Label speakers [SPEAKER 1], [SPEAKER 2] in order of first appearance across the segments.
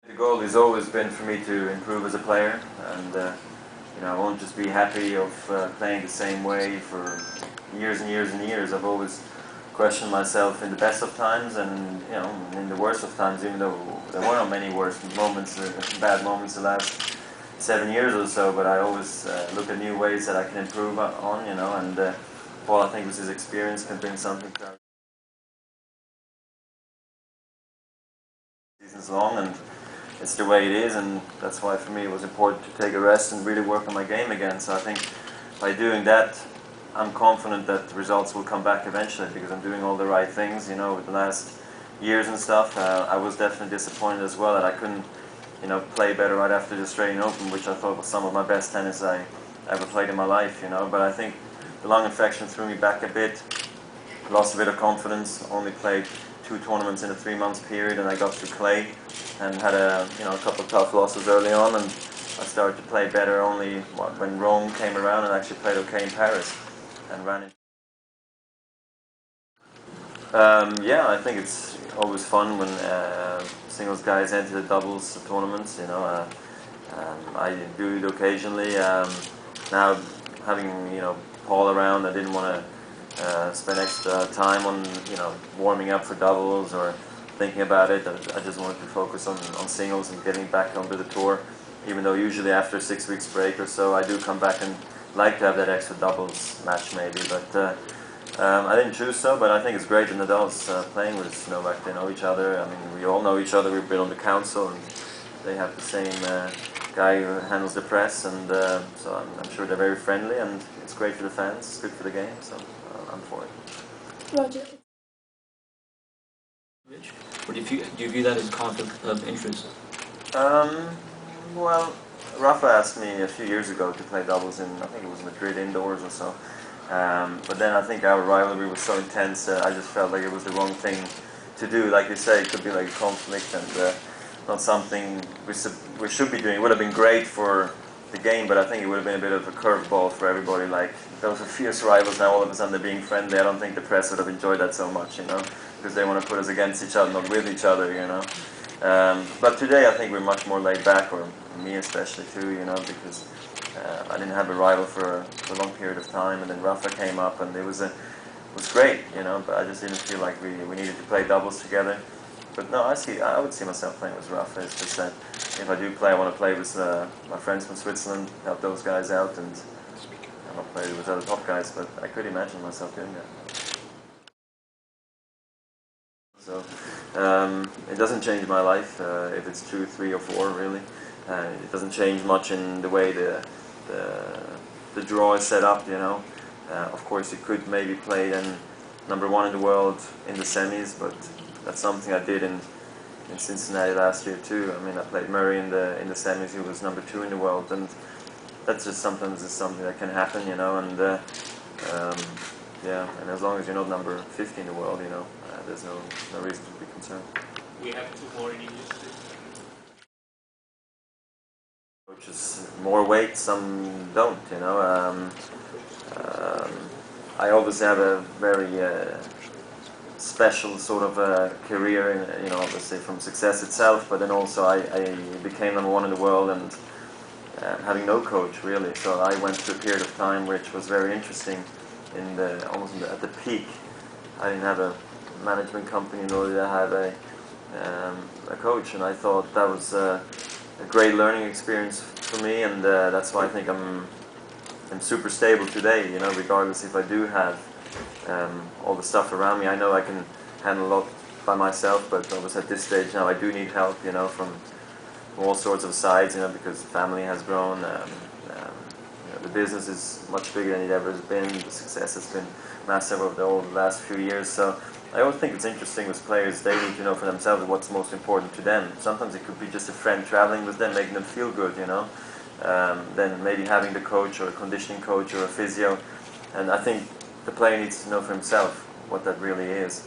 [SPEAKER 1] The goal has always been for me to improve as a player, and I won't just be happy of playing the same way for years and years and years. I've always questioned myself in the best of times and in the worst of times, even though there were not many worst moments, bad moments the last 7 years or so. But I always look at new ways that I can improve on, and Paul, I think, with his experience, can bring something to our seasons long, and it's the way it is, and that's why for me it was important to take a rest and really work on my game again. So I think by doing that, I'm confident that the results will come back eventually, because I'm doing all the right things, with the last years and stuff. I was definitely disappointed as well that I couldn't, play better right after the Australian Open, which I thought was some of my best tennis I ever played in my life, But I think the lung infection threw me back a bit, lost a bit of confidence, only played 2 tournaments in a 3-month period, and I got through clay and had a couple of tough losses early on, and I started to play better only when Rome came around, and actually played okay in Paris and ran into. Yeah, I think it's always fun when singles guys enter the doubles tournaments. I do it occasionally. Now having Paul around, I didn't want to spend extra time on warming up for doubles or thinking about it. I just wanted to focus on singles and getting back onto the tour, even though usually after a 6 weeks break or so I do come back and like to have that extra doubles match maybe, but I didn't choose so. But I think it's great that Nadal's playing with Novak. They know each other. I mean, we all know each other. We've been on the council, and they have the same guy who handles the press, and so I'm sure they're very friendly, and it's great for the fans, it's good for the game, so I'm for it.
[SPEAKER 2] Roger. Or do you view that as a conflict of interest?
[SPEAKER 1] Well, Rafa asked me a few years ago to play doubles in, I think it was Madrid indoors or so, but then I think our rivalry was so intense, I just felt like it was the wrong thing to do. Like you say, it could be like a conflict and not something we should be doing. It would have been great for the game, but I think it would have been a bit of a curveball for everybody. Like, those are fierce rivals, now all of a sudden they're being friendly. I don't think the press would have enjoyed that so much, because they want to put us against each other, not with each other, But today I think we're much more laid back, or me especially too, because I didn't have a rival for a long period of time, and then Rafa came up, and it was great, but I just didn't feel like we needed to play doubles together. But no, I would see myself playing with Rafa. It's just that if I do play, I want to play with my friends from Switzerland, help those guys out, and I'm not playing with other top guys, but I could imagine myself doing that. So it doesn't change my life if it's 2, 3, or 4, really. It doesn't change much in the way the draw is set up, Of course, you could maybe play then #1 in the world in the semis, but that's something I did in Cincinnati last year too. I mean, I played Murray in the semis, who was #2 in the world, and that's just sometimes is something that can happen, and yeah, and as long as you're not number 50 in the world, there's no reason to be concerned.
[SPEAKER 3] We have 2 more in English.
[SPEAKER 1] Which is more weight, some don't, I obviously have a very special sort of career, obviously from success itself, but then also I became #1 in the world, and having no coach really. So I went through a period of time which was very interesting, almost at the peak. I didn't have a management company, nor did I have a coach, and I thought that was a great learning experience for me, and that's why I think I'm super stable today, regardless if I do have all the stuff around me. I know I can handle a lot by myself, but obviously at this stage now I do need help, from all sorts of sides, because the family has grown, the business is much bigger than it ever has been, the success has been massive over the last few years. So I always think it's interesting with players, they need to know for themselves what's most important to them. Sometimes it could be just a friend traveling with them, making them feel good, then maybe having the coach or a conditioning coach or a physio. And I think the player needs to know for himself what that really is.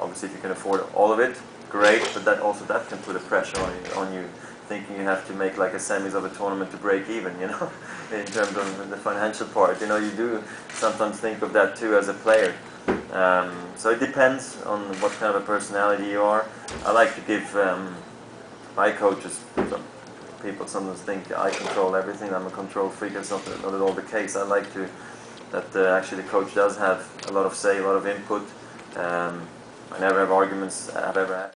[SPEAKER 1] Obviously, if you can afford all of it, great, but that can put a pressure on you, thinking you have to make like a semis of a tournament to break even, in terms of the financial part. You do sometimes think of that too as a player. So it depends on what kind of a personality you are. I like to give my coaches, people sometimes think I control everything. I'm a control freak. That's not at all the case. I like that actually the coach does have a lot of say, a lot of input. I never have arguments. I've ever had.